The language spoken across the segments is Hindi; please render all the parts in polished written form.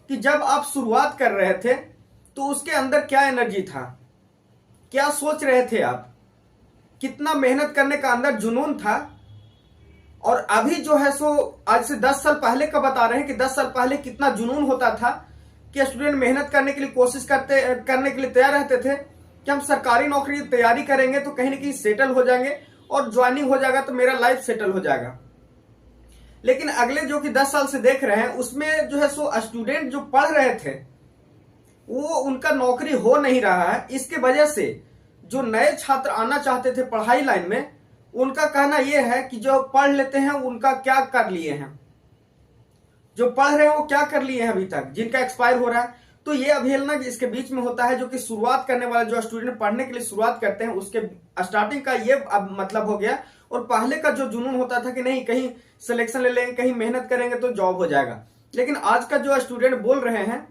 कि जब आप शुरुआत कर रहे थे तो उसके अंदर क्या एनर्जी था, क्या सोच रहे थे आप, कितना मेहनत करने का अंदर जुनून था। और अभी जो है सो आज से 10 साल पहले का बता रहे हैं कि 10 साल पहले कितना जुनून होता था कि स्टूडेंट मेहनत करने के लिए करने के लिए तैयार रहते थे कि हम सरकारी नौकरी की तैयारी करेंगे तो कहीं ना कहीं सेटल हो जाएंगे और ज्वाइनिंग हो जाएगा तो मेरा लाइफ सेटल हो जाएगा। लेकिन अगले जो कि 10 साल से देख रहे हैं उसमें जो है सो स्टूडेंट जो पढ़ रहे थे वो उनका नौकरी हो नहीं रहा है। इसके वजह से जो नए छात्र आना चाहते थे पढ़ाई लाइन में उनका कहना यह है कि जो पढ़ लेते हैं उनका क्या कर लिए हैं, जो पढ़ रहे हैं वो क्या कर लिए हैं अभी तक, जिनका एक्सपायर हो रहा है। तो ये अवहेलना इसके बीच में होता है जो कि शुरुआत करने वाला जो स्टूडेंट पढ़ने के लिए शुरुआत करते हैं उसके स्टार्टिंग का ये अब मतलब हो गया। और पहले का जो जुनून होता था कि नहीं कहीं सिलेक्शन ले लेंगे, कहीं मेहनत करेंगे तो जॉब हो जाएगा। लेकिन आज का जो स्टूडेंट बोल रहे हैं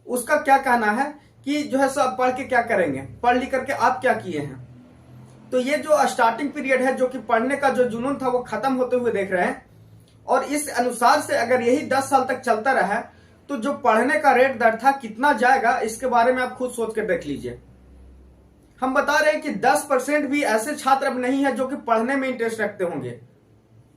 उसका क्या कहना है कि जो है सब पढ़ के क्या करेंगे, पढ़ लिख करके आप क्या किए हैं। तो ये जो स्टार्टिंग पीरियड है जो कि पढ़ने का जो जुनून था वो खत्म होते हुए देख रहे हैं। और इस अनुसार से अगर यही 10 साल तक चलता रहा तो जो पढ़ने का रेट दर था कितना जाएगा इसके बारे में आप खुद सोच कर देख लीजिए। हम बता रहे हैं कि 10% भी ऐसे छात्र अब नहीं है जो कि पढ़ने में इंटरेस्ट रखते होंगे,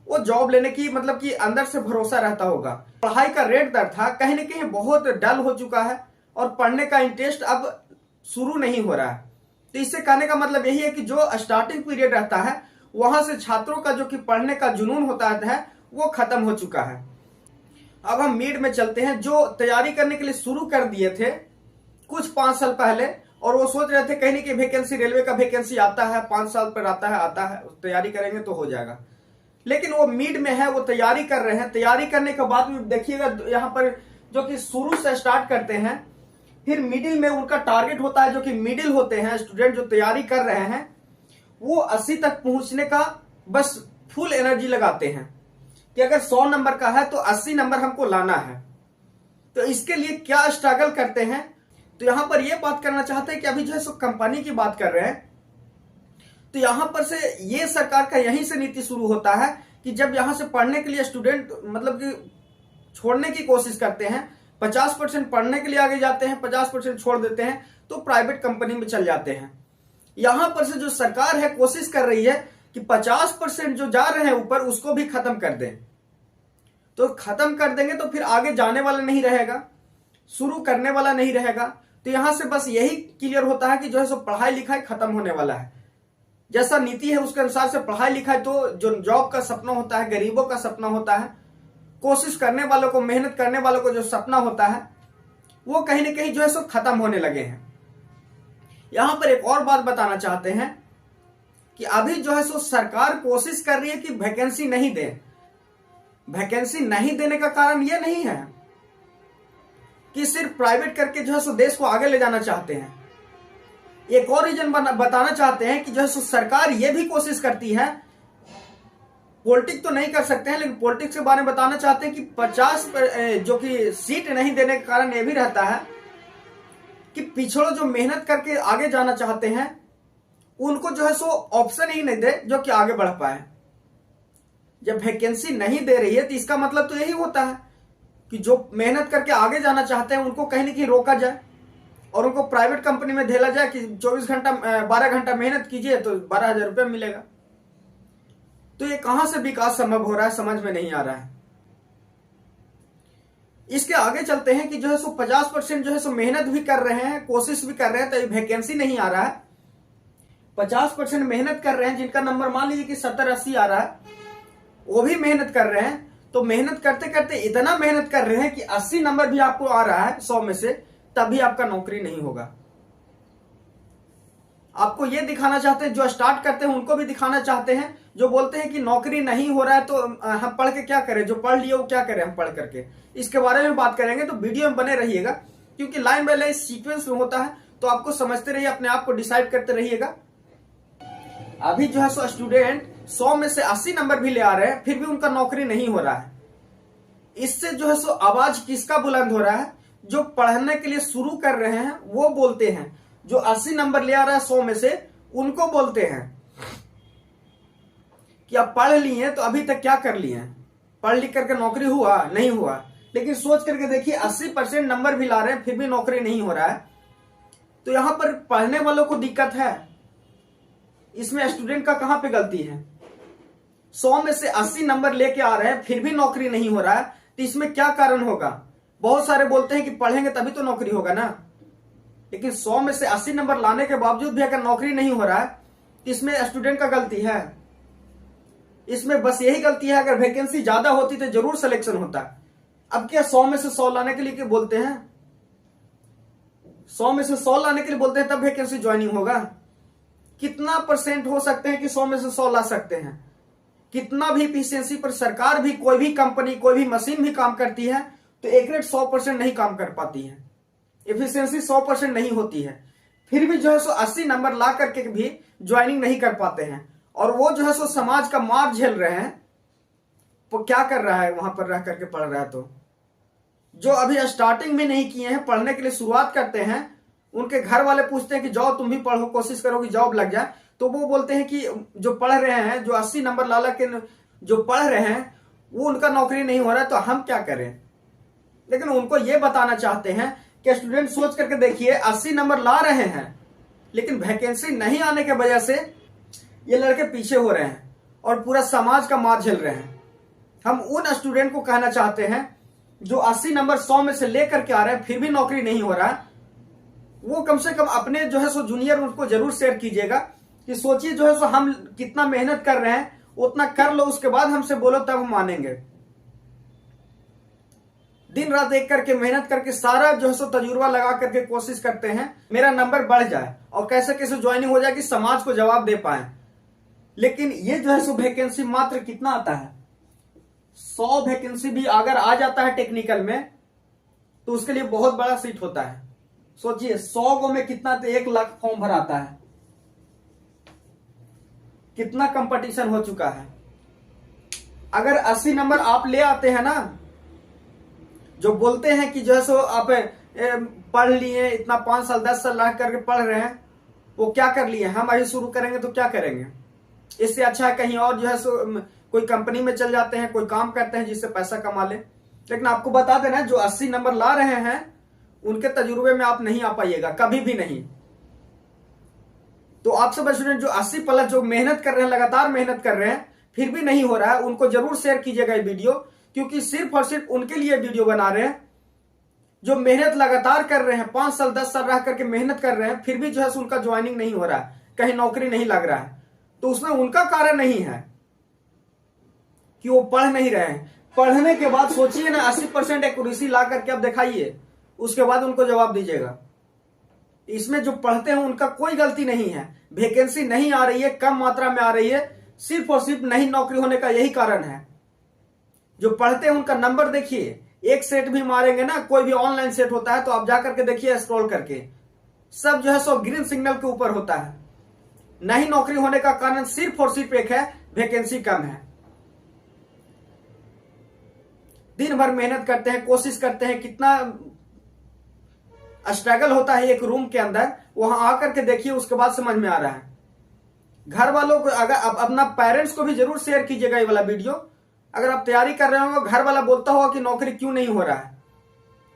वो जॉब लेने की मतलब कि अंदर से भरोसा रहता होगा। पढ़ाई का रेट दर था कहीं ना कहीं बहुत डल हो चुका है और पढ़ने का इंटरेस्ट अब शुरू नहीं हो रहा है। तो इससे कहने का मतलब यही है कि जो स्टार्टिंग पीरियड रहता है वहां से छात्रों का जो कि पढ़ने का जुनून होता है वो खत्म हो चुका है। अब हम मिड में चलते हैं। जो तैयारी करने के लिए शुरू कर दिए थे कुछ 5 साल पहले और वो सोच रहे थे कहीं कि वैकेंसी रेलवे का वैकेंसी आता है 5 साल पर आता है तैयारी करेंगे तो हो जाएगा। लेकिन वो मिड में है, वो तैयारी कर रहे हैं। तैयारी करने के बाद भी देखिएगा यहाँ पर जो कि शुरू से स्टार्ट करते हैं फिर मिडिल में उनका टारगेट होता है। जो कि मिडिल होते हैं स्टूडेंट जो तैयारी कर रहे हैं वो 80 तक पहुंचने का बस फुल एनर्जी लगाते हैं कि अगर 100 नंबर का है तो 80 नंबर हमको लाना है। तो इसके लिए क्या स्ट्रगल करते हैं। तो यहां पर यह बात करना चाहते हैं कि अभी जो है सो कंपनी की बात कर रहे हैं तो यहां पर से ये सरकार का यहीं से नीति शुरू होता है कि जब यहां से पढ़ने के लिए स्टूडेंट मतलब कि छोड़ने की कोशिश करते हैं, 50% पढ़ने के लिए आगे जाते हैं, 50% छोड़ देते हैं तो प्राइवेट कंपनी में चल जाते हैं। यहां पर से जो सरकार है कोशिश कर रही है कि 50% जो जा रहे हैं ऊपर उसको भी खत्म कर दें। तो खत्म कर देंगे तो फिर आगे जाने वाला नहीं रहेगा, शुरू करने वाला नहीं रहेगा। तो यहां से बस यही क्लियर होता है कि जो है सो पढ़ाई लिखाई खत्म होने वाला है। जैसा नीति है उसके अनुसार से पढ़ाई लिखाई तो जो जॉब का सपना होता है, गरीबों का सपना होता है, कोशिश करने वालों को, मेहनत करने वालों को जो सपना होता है वो कहीं ना कहीं जो है सो खत्म होने लगे हैं। यहां पर एक और बात बताना चाहते हैं कि अभी जो है सो सरकार कोशिश कर रही है कि वैकेंसी नहीं दे। वैकेंसी नहीं देने का कारण यह नहीं है कि सिर्फ प्राइवेट करके जो है सो देश को आगे ले जाना चाहते हैं। एक और रीजन बताना चाहते हैं कि जो है सो सरकार यह भी कोशिश करती है, पॉलिटिक्स तो नहीं कर सकते हैं लेकिन पॉलिटिक्स के बारे में बताना चाहते हैं कि 50 जो कि सीट नहीं देने का कारण यह भी रहता है कि पिछड़ों जो मेहनत करके आगे जाना चाहते हैं उनको जो है सो ऑप्शन ही नहीं दे जो कि आगे बढ़ पाए। जब वैकेंसी नहीं दे रही है तो इसका मतलब तो यही होता है कि जो मेहनत करके आगे जाना चाहते हैं उनको कहीं ना कहीं रोका जाए और उनको प्राइवेट कंपनी में ढेला जाए कि 12 घंटा मेहनत कीजिए तो 12,000 रुपये मिलेगा। तो ये कहां से विकास संभव हो रहा है समझ में नहीं आ रहा है। इसके आगे चलते हैं कि जो है सो 50% जो है सो मेहनत भी कर रहे हैं, कोशिश भी कर रहे हैं तो वैकेंसी नहीं आ रहा है। 50% मेहनत कर रहे हैं जिनका नंबर मान लीजिए कि 70-80 आ रहा है, वो भी मेहनत कर रहे हैं। तो मेहनत करते करते इतना मेहनत कर रहे हैं कि 80 नंबर भी आपको आ रहा है 100 में से, तब भी आपका नौकरी नहीं होगा। आपको ये दिखाना चाहते हैं, जो स्टार्ट करते हैं उनको भी दिखाना चाहते हैं, जो बोलते हैं कि नौकरी नहीं हो रहा है तो हम पढ़ के क्या करें, जो पढ़ लिए वो क्या करें हम पढ़ करके। इसके बारे में बात करेंगे तो वीडियो में बने रहिएगा क्योंकि लाइन बाय लाइन सीक्वेंस में होता है तो आपको समझते रहिए, अपने आप को डिसाइड करते रहिएगा। अभी जो है सो स्टूडेंट 100 में से 80 नंबर भी ले आ रहे हैं फिर भी उनका नौकरी नहीं हो रहा है। इससे जो है सो आवाज किसका बुलंद हो रहा है, जो पढ़ने के लिए शुरू कर रहे हैं वो बोलते हैं, जो 80 नंबर ले आ रहा है 100 में से उनको बोलते हैं कि आप पढ़ लिए तो अभी तक क्या कर लिए हैं, पढ़ लिख करके नौकरी हुआ नहीं हुआ। लेकिन सोच करके देखिए 80% नंबर भी ला रहे हैं फिर भी नौकरी नहीं हो रहा है। तो यहां पर पढ़ने वालों को दिक्कत है, इसमें स्टूडेंट का कहां पे गलती है? 100 में से 80 नंबर लेके आ रहे हैं फिर भी नौकरी नहीं हो रहा है, तो इसमें क्या कारण होगा? बहुत सारे बोलते हैं कि पढ़ेंगे तभी तो नौकरी होगा ना, लेकिन 100 में से 80 नंबर लाने के बावजूद भी अगर नौकरी नहीं हो रहा है तो इसमें स्टूडेंट का गलती है। इसमें बस यही गलती है, अगर वैकेंसी ज्यादा होती तो जरूर सिलेक्शन होता। अब क्या 100 में से 100 लाने के लिए बोलते हैं? 100 में से 100 लाने के लिए बोलते हैं तब वैकेंसी ज्वाइनिंग होगा। कितना परसेंट हो सकते हैं कि 100 में से 100 ला सकते हैं? कितना भी इफिशियंसी पर सरकार भी, कोई भी कंपनी, कोई भी मशीन भी काम करती है तो एक्यूरेट 100% नहीं काम कर पाती है, इफिशियंसी 100% नहीं होती है। फिर भी जो है सो 80 नंबर ला करके भी ज्वाइनिंग नहीं कर पाते हैं, और वो जो है सो समाज का मार झेल रहे हैं। वो क्या कर रहा है वहां पर रह करके पढ़ रहा है? तो जो अभी स्टार्टिंग में नहीं किए हैं, पढ़ने के लिए शुरुआत करते हैं, उनके घर वाले पूछते हैं कि जाओ तुम भी पढ़ो, कोशिश करो कि जॉब लग जाए, तो वो बोलते हैं कि जो पढ़ रहे हैं, जो 80 नंबर ला के जो पढ़ रहे हैं वो उनका नौकरी नहीं हो रहा है, तो हम क्या करें? लेकिन उनको ये बताना चाहते हैं कि स्टूडेंट सोच करके देखिए, 80 नंबर ला रहे हैं लेकिन वैकेंसी नहीं आने की वजह से ये लड़के पीछे हो रहे हैं और पूरा समाज का मार झेल रहे हैं। हम उन स्टूडेंट को कहना चाहते हैं जो 80 नंबर 100 में से लेकर के आ रहे हैं फिर भी नौकरी नहीं हो रहा है, वो कम से कम अपने जो है सो जूनियर उनको जरूर शेयर कीजिएगा कि सोचिए जो है सो हम कितना मेहनत कर रहे हैं, उतना कर लो, उसके बाद हमसे बोलो तब हम मानेंगे। दिन रात एक करके मेहनत करके सारा जो है सो तजुर्बा लगा करके कोशिश करते हैं मेरा नंबर बढ़ जाए और कैसे कैसे ज्वाइनिंग हो जाए कि समाज को जवाब दे पाए। लेकिन ये जो है सो वैकेंसी मात्र कितना आता है? 100 वैकेंसी भी अगर आ जाता है टेक्निकल में तो उसके लिए बहुत बड़ा सीट होता है। सोचिए 100 गो में कितना, तो 1 लाख फॉर्म भराता है। कितना कंपटीशन हो चुका है। अगर 80 नंबर आप ले आते हैं ना, जो बोलते हैं कि जो है सो आप पढ़ लिए, इतना 5 साल 10 साल रह करके पढ़ रहे हैं, वो क्या कर लिए? हम अभी शुरू करेंगे तो क्या करेंगे? इससे अच्छा है कहीं और जो है सो कोई कंपनी में चल जाते हैं, कोई काम करते हैं जिससे पैसा कमा ले। लेकिन आपको बता देना, जो 80 नंबर ला रहे हैं उनके तजुर्बे में आप नहीं आ पाइएगा, कभी भी नहीं। तो आप सब स्टूडेंट जो 80 प्लस जो मेहनत कर रहे हैं, लगातार मेहनत कर रहे हैं, फिर भी नहीं हो रहा है, उनको जरूर शेयर कीजिएगा ये वीडियो, क्योंकि सिर्फ और सिर्फ उनके लिए वीडियो बना रहे हैं जो मेहनत लगातार कर रहे हैं, 5 साल 10 साल रह करके मेहनत कर रहे हैं, फिर भी जो है उनका ज्वाइनिंग नहीं हो रहा है, कहीं नौकरी नहीं लग रहा है। तो उसमें उनका कारण नहीं है कि वो पढ़ नहीं रहे हैं। पढ़ने के बाद सोचिए ना, 80% एक्यूरेसी ला करके आप दिखाइए, उसके बाद उनको जवाब दीजिएगा। इसमें जो पढ़ते हैं उनका कोई गलती नहीं है। वैकेंसी नहीं आ रही है, कम मात्रा में आ रही है, सिर्फ और सिर्फ नहीं नौकरी होने का यही कारण है। जो पढ़ते हैं उनका नंबर देखिए, एक सेट भी मारेंगे ना, कोई भी ऑनलाइन सेट होता है तो आप जाकर के देखिए, स्क्रॉल करके सब जो है सो ग्रीन सिग्नल के ऊपर होता है। नहीं नौकरी होने का कारण सिर्फ और सिर्फ एक है, वैकेंसी कम है। दिन भर मेहनत करते हैं, कोशिश करते हैं, कितना स्ट्रगल होता है एक रूम के अंदर, वहां आकर के देखिए, उसके बाद समझ में आ रहा है। घर वालों को, अगर अपना पेरेंट्स को भी जरूर शेयर कीजिएगा ये वाला वीडियो। अगर आप तैयारी कर रहे हो, घर वाला बोलता होगा कि नौकरी क्यों नहीं हो रहा है,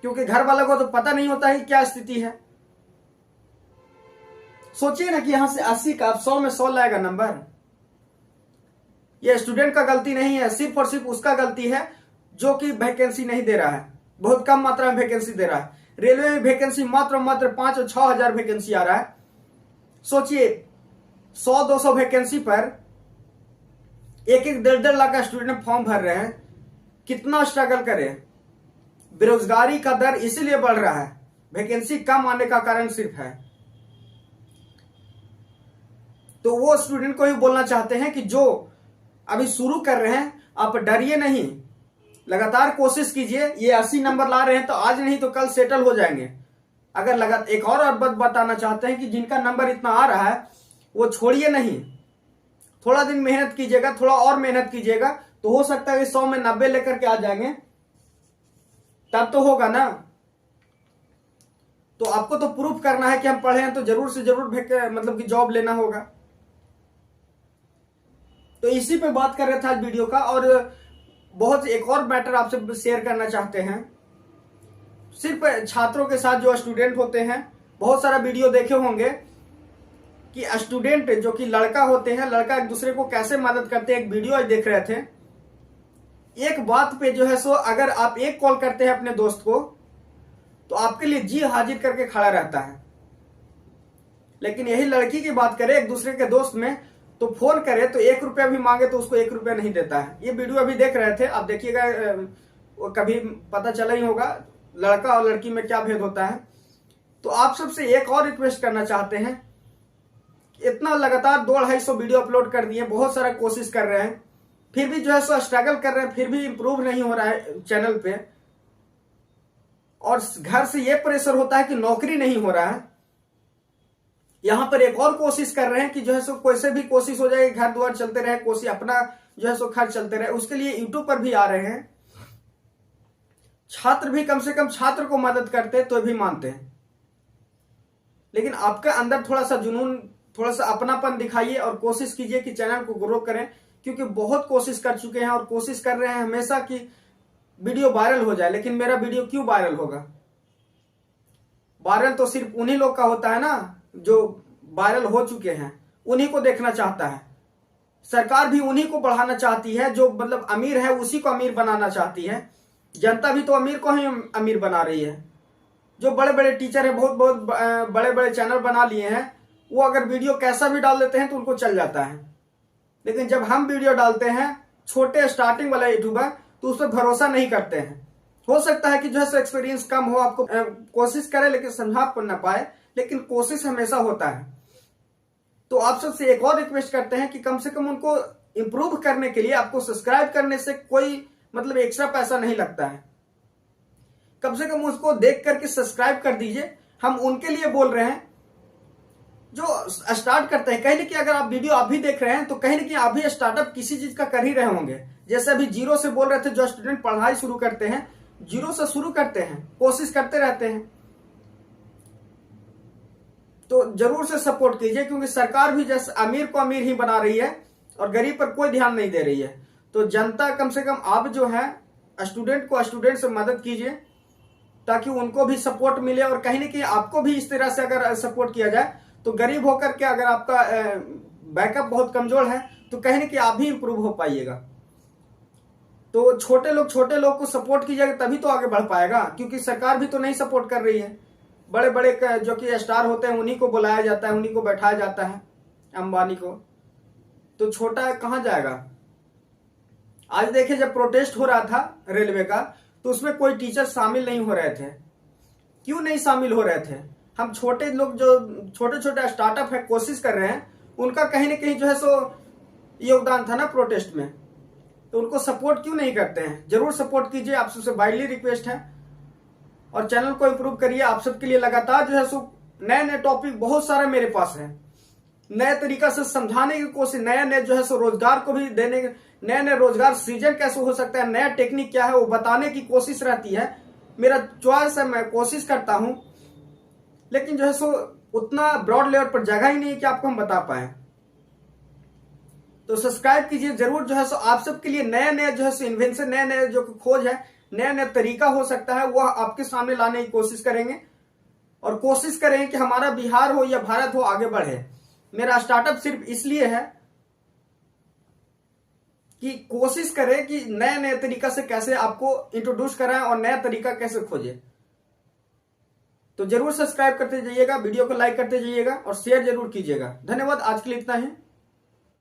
क्योंकि घर वालों को तो पता नहीं होता है क्या स्थिति है। सोचिए ना कि यहां से 80 का 100 में 100 लाएगा नंबर। यह स्टूडेंट का गलती नहीं है, सिर्फ और सिर्फ उसका गलती है जो कि वैकेंसी नहीं दे रहा है, बहुत कम मात्रा में वैकेंसी दे रहा है। रेलवे में वैकेंसी मात्र 5 और 6 हजार वैकेंसी आ रहा है। सोचिए 100-200 वैकेंसी पर 1-1, 1.5 लाख का स्टूडेंट फॉर्म भर रहे हैं, कितना स्ट्रगल करें। बेरोजगारी का दर इसीलिए बढ़ रहा है, वैकेंसी कम आने का कारण सिर्फ है। तो वो स्टूडेंट को ही बोलना चाहते हैं कि जो अभी शुरू कर रहे हैं, आप डरिए नहीं, लगातार कोशिश कीजिए। ये 80 नंबर ला रहे हैं तो आज नहीं तो कल सेटल हो जाएंगे। अगर लगातार एक और बात बताना चाहते हैं कि जिनका नंबर इतना आ रहा है वो छोड़िए नहीं, थोड़ा दिन मेहनत कीजिएगा, थोड़ा और मेहनत कीजिएगा, तो हो सकता है कि 100 में 90 लेकर के आ जाएंगे, तब तो होगा ना। तो आपको तो प्रूफ करना है कि हम पढ़े हैं, तो जरूर से जरूर मतलब कि जॉब लेना होगा। तो इसी पे बात कर रहे थे आज वीडियो का। और बहुत एक और मैटर आपसे शेयर करना चाहते हैं। सिर्फ छात्रों के साथ जो स्टूडेंट होते हैं, बहुत सारा वीडियो देखे होंगे कि स्टूडेंट जो कि लड़का होते हैं, लड़का एक दूसरे को कैसे मदद करते हैं। एक वीडियो देख रहे थे, एक बात पे जो है सो अगर आप एक कॉल करते हैं अपने दोस्त को तो आपके लिए जी हाजिर करके खड़ा रहता है। लेकिन यही लड़की की बात करें एक दूसरे के दोस्त में, तो फोन करे तो 1 रुपया भी मांगे तो उसको 1 रुपया नहीं देता है। ये वीडियो अभी देख रहे थे, आप देखिएगा, कभी पता चला ही होगा लड़का और लड़की में क्या भेद होता है। तो आप सबसे एक और रिक्वेस्ट करना चाहते हैं, इतना लगातार 200-250 वीडियो अपलोड कर दिए, बहुत सारा कोशिश कर रहे हैं, फिर भी जो है सो स्ट्रगल कर रहे हैं, फिर भी इंप्रूव नहीं हो रहा है चैनल पे। और घर से ये प्रेशर होता है कि नौकरी नहीं हो रहा है। यहां पर एक और कोशिश कर रहे हैं कि जो है सो कैसे भी कोशिश हो जाए, घर द्वार चलते रहे, कोशिश अपना जो है सो खर्च चलते रहे, उसके लिए यूट्यूब पर भी आ रहे हैं। छात्र भी कम से कम छात्र को मदद करते तो भी मानते हैं। लेकिन आपका अंदर थोड़ा सा जुनून, थोड़ा सा अपनापन दिखाइए और कोशिश कीजिए कि चैनल को ग्रो करें, क्योंकि बहुत कोशिश कर चुके हैं और कोशिश कर रहे हैं हमेशा कि वीडियो वायरल हो जाए। लेकिन मेरा वीडियो क्यों वायरल होगा? वायरल तो सिर्फ उन्हीं लोग का होता है ना जो वायरल हो चुके हैं, उन्हीं को देखना चाहता है। सरकार भी उन्हीं को बढ़ाना चाहती है, जो मतलब अमीर है उसी को अमीर बनाना चाहती है। जनता भी तो अमीर को ही अमीर बना रही है। जो बड़े बड़े टीचर है, बहुत बहुत बड़े बड़े चैनल बना लिए हैं, वो अगर वीडियो कैसा भी डाल देते हैं तो उनको चल जाता है। लेकिन जब हम वीडियो डालते हैं, छोटे स्टार्टिंग वाला यूट्यूबर, तो उस पर भरोसा नहीं करते हैं। हो सकता है कि जो है एक्सपीरियंस कम हो, आपको कोशिश करे लेकिन समझा पढ़ ना पाए, लेकिन कोशिश हमेशा होता है। तो आप सबसे एक और रिक्वेस्ट करते हैं कि कम से कम उनको इंप्रूव करने के लिए आपको सब्सक्राइब करने से कोई मतलब एक्स्ट्रा पैसा नहीं लगता है। कम से कम उसको देख करके सब्सक्राइब कर दीजिए। हम उनके लिए बोल रहे हैं जो स्टार्ट करते हैं। कहीं ना कहीं अगर आप वीडियो अभी देख रहे हैं तो कहीं ना कहीं अभी स्टार्टअप किसी चीज का कर ही रहे होंगे। जैसे अभी जीरो से बोल रहे थे, जो स्टूडेंट पढ़ाई शुरू करते हैं जीरो से शुरू करते हैं, कोशिश करते रहते हैं, तो जरूर से सपोर्ट कीजिए, क्योंकि सरकार भी जैसे अमीर को अमीर ही बना रही है और गरीब पर कोई ध्यान नहीं दे रही है। तो जनता कम से कम आप जो है स्टूडेंट को स्टूडेंट से मदद कीजिए, ताकि उनको भी सपोर्ट मिले। और कहीं ना कहीं आपको भी इस तरह से अगर सपोर्ट किया जाए तो गरीब होकर के अगर आपका बैकअप बहुत कमजोर है तो कहीं ना कहीं आप भी इंप्रूव हो पाइएगा। तो छोटे लोग को सपोर्ट कीजिएगा, तभी तो आगे बढ़ पाएगा, क्योंकि सरकार भी तो नहीं सपोर्ट कर रही है। बड़े बड़े जो कि स्टार होते हैं उन्हीं को बुलाया जाता है, उन्हीं को बैठाया जाता है, अंबानी को। तो छोटा कहां जाएगा? आज देखिए, जब प्रोटेस्ट हो रहा था रेलवे का, तो उसमें कोई टीचर शामिल नहीं हो रहे थे। क्यों नहीं शामिल हो रहे थे? हम छोटे लोग जो छोटे छोटे स्टार्टअप है, कोशिश कर रहे हैं, उनका कहीं ना कहीं जो है सो योगदान था ना प्रोटेस्ट में, तो उनको सपोर्ट क्यों नहीं करते हैं? जरूर सपोर्ट कीजिए, आप सबसे बाइडली रिक्वेस्ट है। और चैनल को इंप्रूव करिए। आप सबके लिए लगातार जो है सो नए नए टॉपिक बहुत सारे मेरे पास है, नए तरीका से समझाने की कोशिश, नए नए जो है सो रोजगार को भी देने, नए नए रोजगार सृजन कैसे हो सकता है, नया टेक्निक क्या है, वो बताने की कोशिश रहती है। मेरा चॉइस है, मैं कोशिश करता हूं, लेकिन जो है सो उतना ब्रॉड लेवल पर जगह ही नहीं है कि आपको हम बता पाए। तो सब्सक्राइब कीजिए जरूर। जो है सो आप सबके लिए नए नए जो है सो इन्वेंशन, नए नए जो खोज है, नया नया तरीका हो सकता है, वह आपके सामने लाने की कोशिश करेंगे। और कोशिश करेंगे कि हमारा बिहार हो या भारत हो, आगे बढ़े। मेरा स्टार्टअप सिर्फ इसलिए है कि कोशिश करें कि नए नए तरीका से कैसे आपको इंट्रोड्यूस कराएं और नया तरीका कैसे खोजें। तो जरूर सब्सक्राइब करते जाइएगा, वीडियो को लाइक करते जाइएगा और शेयर जरूर कीजिएगा। धन्यवाद। आज के लिए इतना ही।